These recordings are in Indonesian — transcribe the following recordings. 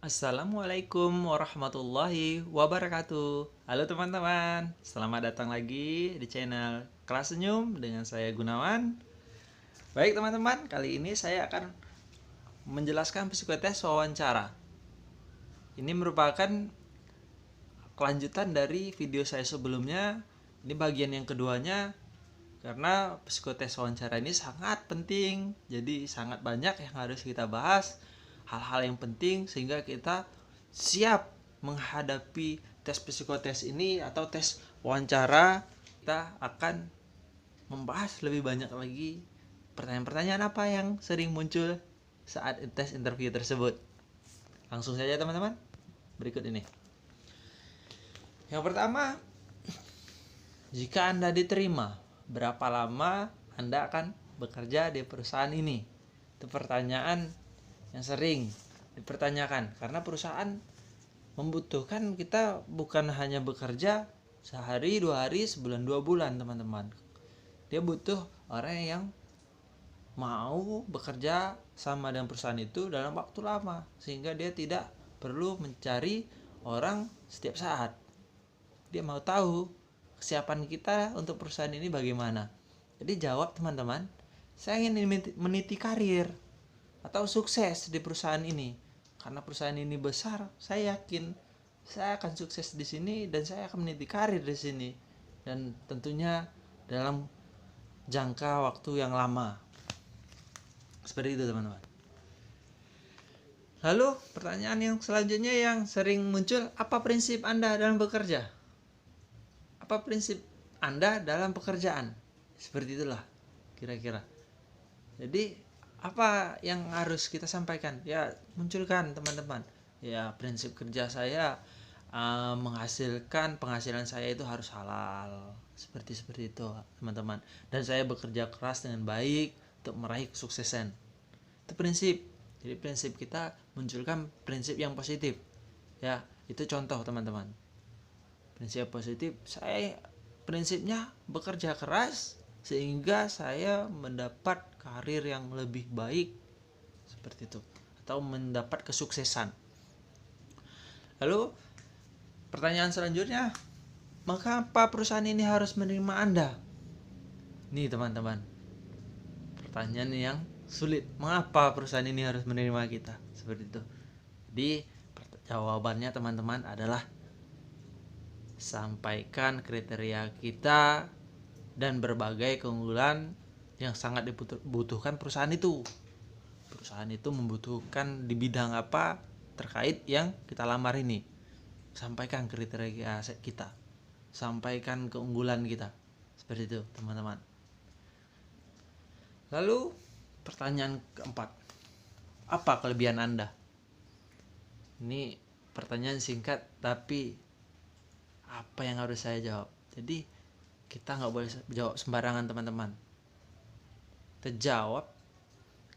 Assalamualaikum warahmatullahi wabarakatuh. Halo teman-teman, selamat datang lagi di channel Kelas Senyum dengan saya Gunawan. Baik teman-teman, kali ini saya akan menjelaskan psikotes wawancara. Ini merupakan kelanjutan dari video saya sebelumnya. Ini bagian yang keduanya, karena psikotes wawancara ini sangat penting. Jadi sangat banyak yang harus kita bahas, hal-hal yang penting sehingga kita siap menghadapi tes psikotes ini atau tes wawancara. Kita akan membahas lebih banyak lagi pertanyaan-pertanyaan apa yang sering muncul saat tes interview tersebut. Langsung saja teman-teman, berikut ini. Yang pertama, jika Anda diterima, berapa lama Anda akan bekerja di perusahaan ini? Itu pertanyaan yang sering dipertanyakan, karena perusahaan membutuhkan kita bukan hanya bekerja sehari, 2 hari, sebulan, 2 bulan teman-teman. Dia butuh orang yang mau bekerja sama dengan perusahaan itu dalam waktu lama, sehingga dia tidak perlu mencari orang setiap saat. Dia mau tahu kesiapan kita untuk perusahaan ini bagaimana. Jadi jawab teman-teman, saya ingin meniti karir atau sukses di perusahaan ini. Karena perusahaan ini besar, saya yakin saya akan sukses di sini dan saya akan meniti karir di sini. Dan tentunya dalam jangka waktu yang lama. Seperti itu teman-teman. Lalu pertanyaan yang selanjutnya yang sering muncul, apa prinsip Anda dalam bekerja? Apa prinsip Anda dalam pekerjaan? Seperti itulah kira-kira. Jadi apa yang harus kita sampaikan? Ya, munculkan teman-teman. Ya, prinsip kerja saya menghasilkan penghasilan saya itu harus halal. Seperti itu teman-teman. Dan saya bekerja keras dengan baik untuk meraih kesuksesan. Itu prinsip. Jadi prinsip kita munculkan prinsip yang positif. Ya, itu contoh teman-teman. Prinsip positif, saya prinsipnya bekerja keras sehingga saya mendapat karir yang lebih baik, seperti itu, atau mendapat kesuksesan. Lalu pertanyaan selanjutnya, mengapa perusahaan ini harus menerima Anda? Nih teman-teman, pertanyaan yang sulit. Mengapa perusahaan ini harus menerima kita? Seperti itu. Jadi jawabannya teman-teman adalah sampaikan kriteria kita dan berbagai keunggulan yang sangat dibutuhkan perusahaan itu. Perusahaan itu membutuhkan di bidang apa terkait yang kita lamar ini. Sampaikan kriteria kita, sampaikan keunggulan kita. Seperti itu teman-teman. Lalu pertanyaan keempat, apa kelebihan Anda? Ini pertanyaan singkat, tapi apa yang harus saya jawab? Jadi kita nggak boleh jawab sembarangan teman-teman. Kita jawab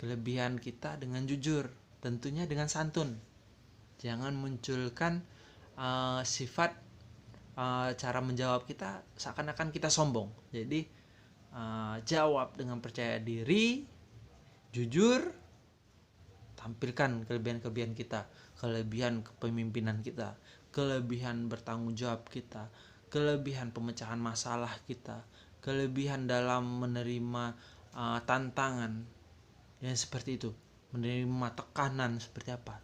kelebihan kita dengan jujur, tentunya dengan santun. Jangan munculkan sifat cara menjawab kita seakan-akan kita sombong. Jadi jawab dengan percaya diri, jujur, tampilkan kelebihan-kelebihan kita, kelebihan kepemimpinan kita, kelebihan bertanggung jawab kita, kelebihan pemecahan masalah kita, kelebihan dalam menerima tantangan, ya seperti itu, menerima tekanan seperti apa,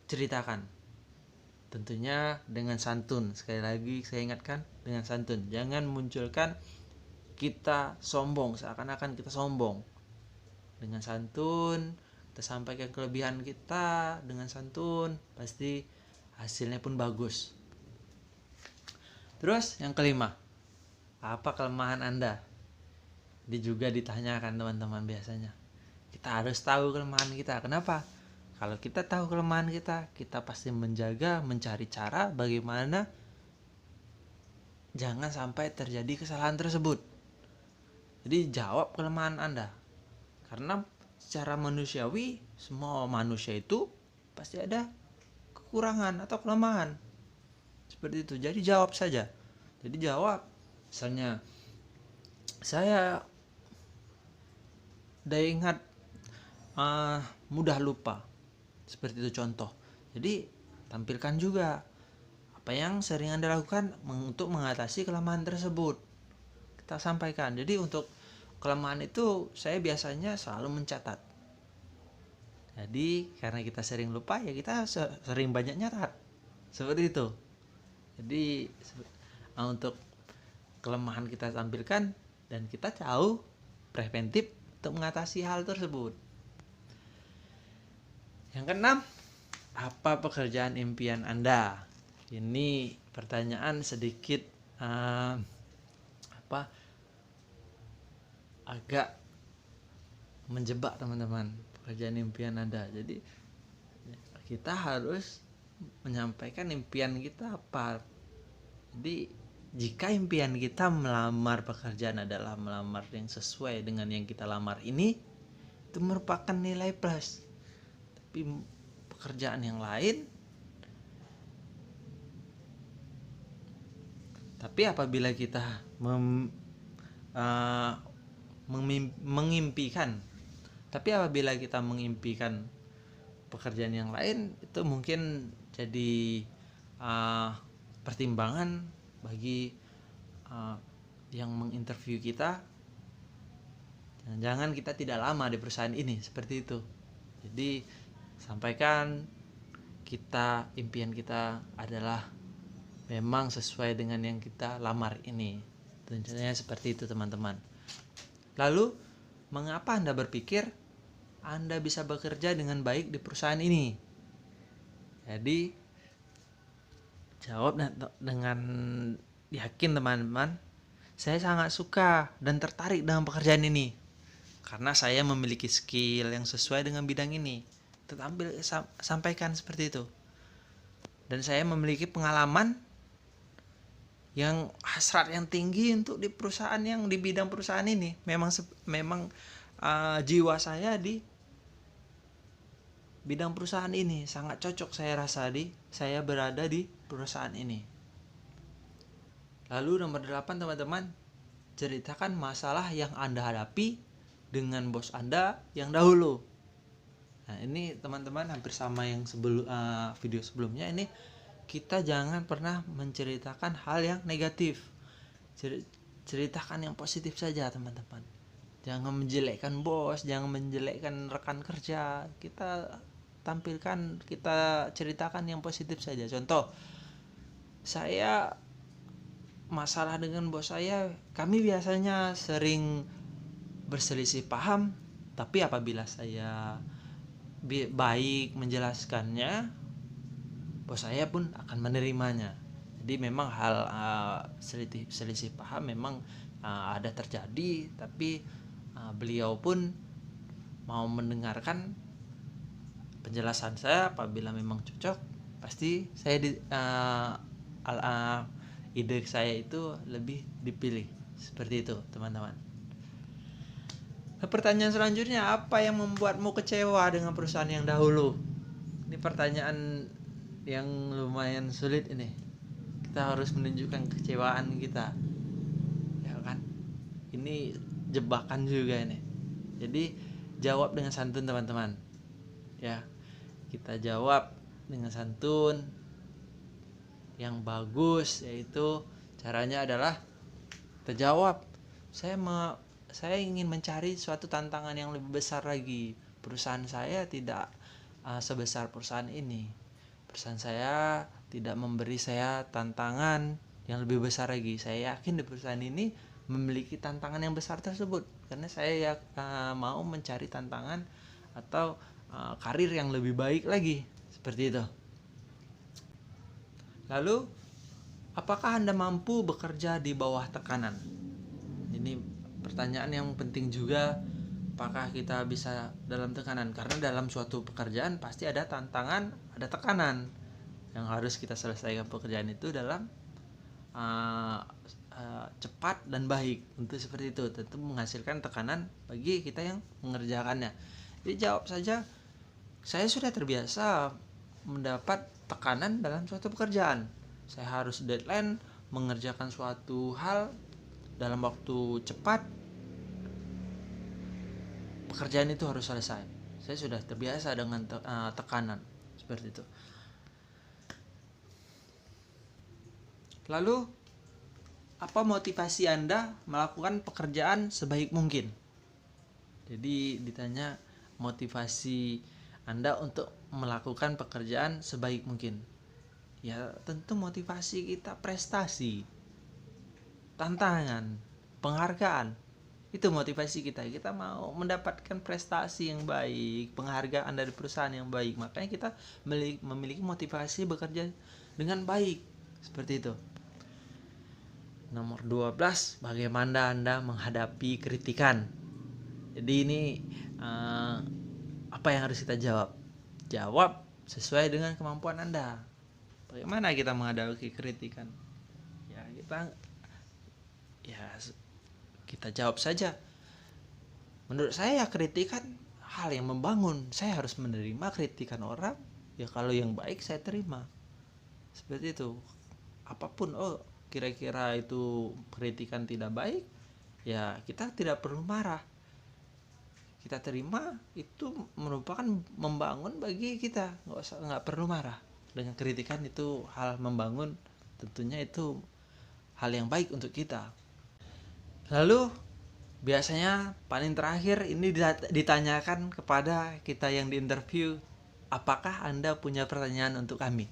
ceritakan, tentunya dengan santun. Sekali lagi saya ingatkan, dengan santun. Jangan munculkan kita sombong seakan-akan kita sombong. Dengan santun kita sampaikan kelebihan kita dengan santun, pasti hasilnya pun bagus. Terus yang kelima, apa kelemahan Anda? Ini juga ditanyakan teman-teman biasanya. Kita harus tahu kelemahan kita. Kenapa? Kalau kita tahu kelemahan kita, kita pasti menjaga, mencari cara bagaimana jangan sampai terjadi kesalahan tersebut. Jadi jawab kelemahan Anda. Karena secara manusiawi, semua manusia itu pasti ada kekurangan atau kelemahan. Seperti itu. Jadi jawab saja. Jadi jawab. Misalnya, saya udah ingat mudah lupa. Seperti itu contoh. Jadi tampilkan juga apa yang sering Anda lakukan untuk mengatasi kelemahan tersebut. Kita sampaikan. Jadi untuk kelemahan itu saya biasanya selalu mencatat. Jadi karena kita sering lupa, ya kita sering banyak nyatat. Seperti itu. Jadi untuk kelemahan kita tampilkan dan kita tahu preventif untuk mengatasi hal tersebut. Yang keenam, apa pekerjaan impian Anda? Ini pertanyaan sedikit agak menjebak teman-teman, pekerjaan impian Anda. Jadi kita harus menyampaikan impian kita apa. Jadi jika impian kita melamar pekerjaan adalah melamar yang sesuai dengan yang kita lamar ini, itu merupakan nilai plus. Tapi pekerjaan yang lain, tapi apabila kita mengimpikan pekerjaan yang lain, itu mungkin jadi pertimbangan bagi yang menginterview kita. Jangan kita tidak lama di perusahaan ini, seperti itu. Jadi sampaikan impian kita adalah memang sesuai dengan yang kita lamar ini. Tentunya seperti itu teman-teman. Lalu, mengapa Anda berpikir Anda bisa bekerja dengan baik di perusahaan ini? Jadi, jawab dengan yakin teman-teman. Saya sangat suka dan tertarik dengan pekerjaan ini karena saya memiliki skill yang sesuai dengan bidang ini. Tetapi sampaikan seperti itu. Dan saya memiliki pengalaman yang hasrat yang tinggi untuk di perusahaan yang di bidang perusahaan ini. Memang jiwa saya di bidang perusahaan ini sangat cocok, saya rasa saya berada di perusahaan ini. Lalu nomor 8 teman-teman, ceritakan masalah yang Anda hadapi dengan bos Anda yang dahulu. Nah, ini teman-teman hampir sama yang video sebelumnya. Ini kita jangan pernah menceritakan hal yang negatif. Ceritakan yang positif saja teman-teman. Jangan menjelekkan bos, jangan menjelekkan rekan kerja. Kita ceritakan yang positif saja. Contoh, saya masalah dengan bos saya, kami biasanya sering berselisih paham, tapi apabila saya baik menjelaskannya, bos saya pun akan menerimanya. Jadi memang hal selisih paham memang ada terjadi, tapi beliau pun mau mendengarkan penjelasan saya. Apabila memang cocok, pasti saya ide saya itu lebih dipilih. Seperti itu teman-teman. Pertanyaan selanjutnya, apa yang membuatmu kecewa dengan perusahaan yang dahulu? Ini pertanyaan yang lumayan sulit ini. Kita harus menunjukkan kekecewaan kita, ya kan? Ini jebakan juga ini. Jadi jawab dengan santun teman-teman. Ya, kita jawab dengan santun yang bagus, yaitu caranya adalah kita jawab, saya ingin mencari suatu tantangan yang lebih besar lagi. Perusahaan saya tidak sebesar perusahaan ini. Perusahaan saya tidak memberi saya tantangan yang lebih besar lagi. Saya yakin di perusahaan ini memiliki tantangan yang besar tersebut, karena saya mau mencari tantangan atau karir yang lebih baik lagi. Seperti itu. Lalu, apakah Anda mampu bekerja di bawah tekanan? Ini pertanyaan yang penting juga, apakah kita bisa dalam tekanan? Karena dalam suatu pekerjaan pasti ada tantangan, ada tekanan yang harus kita selesaikan pekerjaan itu dalam cepat dan baik. Untuk seperti itu tentu menghasilkan tekanan bagi kita yang mengerjakannya. Jadi jawab saja, saya sudah terbiasa mendapat tekanan dalam suatu pekerjaan. Saya harus deadline, mengerjakan suatu hal dalam waktu cepat. Pekerjaan itu harus selesai. Saya sudah terbiasa dengan tekanan seperti itu. Lalu, apa motivasi Anda melakukan pekerjaan sebaik mungkin? Jadi ditanya motivasi Anda untuk melakukan pekerjaan sebaik mungkin. Ya tentu motivasi kita prestasi, tantangan, penghargaan. Itu motivasi kita. Kita mau mendapatkan prestasi yang baik, penghargaan dari perusahaan yang baik. Makanya kita memiliki motivasi bekerja dengan baik. Seperti itu. Nomor 12, bagaimana Anda menghadapi kritikan? Jadi ini apa yang harus kita jawab? Jawab sesuai dengan kemampuan Anda. Bagaimana kita menghadapi kritikan? Ya kita jawab saja. Menurut saya kritikan hal yang membangun. Saya harus menerima kritikan orang. Ya kalau yang baik saya terima. Seperti itu. Apapun kira-kira itu kritikan tidak baik, ya kita tidak perlu marah. Kita terima, itu merupakan membangun bagi kita. Nggak perlu marah. Dengan kritikan itu hal membangun, tentunya itu hal yang baik untuk kita. Lalu biasanya paling terakhir ini ditanyakan kepada kita yang diinterview, apakah Anda punya pertanyaan untuk kami?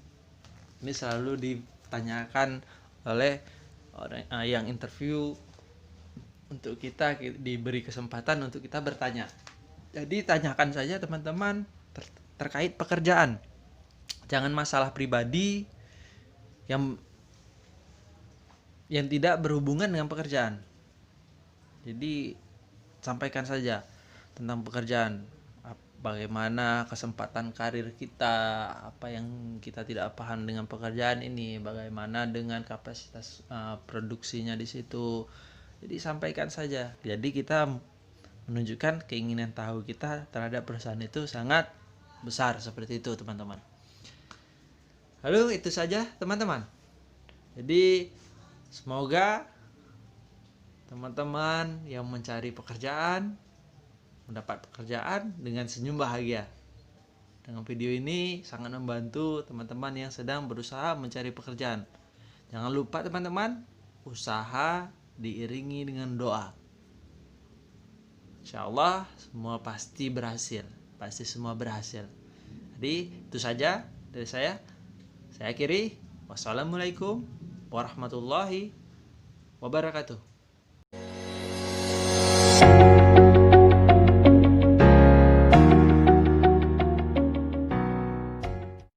Ini selalu ditanyakan oleh orang yang interview, untuk kita diberi kesempatan untuk kita bertanya. Jadi tanyakan saja teman-teman terkait pekerjaan. Jangan masalah pribadi yang tidak berhubungan dengan pekerjaan. Jadi sampaikan saja tentang pekerjaan, bagaimana kesempatan karir kita, apa yang kita tidak paham dengan pekerjaan ini, bagaimana dengan kapasitas produksinya di situ. Jadi sampaikan saja. Jadi kita menunjukkan keinginan tahu kita terhadap perusahaan itu sangat besar, seperti itu teman-teman. Lalu itu saja teman-teman. Jadi semoga teman-teman yang mencari pekerjaan mendapat pekerjaan dengan senyum bahagia. Dengan video ini sangat membantu teman-teman yang sedang berusaha mencari pekerjaan. Jangan lupa teman-teman, usaha diiringi dengan doa. Insya Allah semua pasti berhasil. Pasti semua berhasil. Jadi itu saja dari saya. Saya akhiri. Wassalamualaikum warahmatullahi wabarakatuh.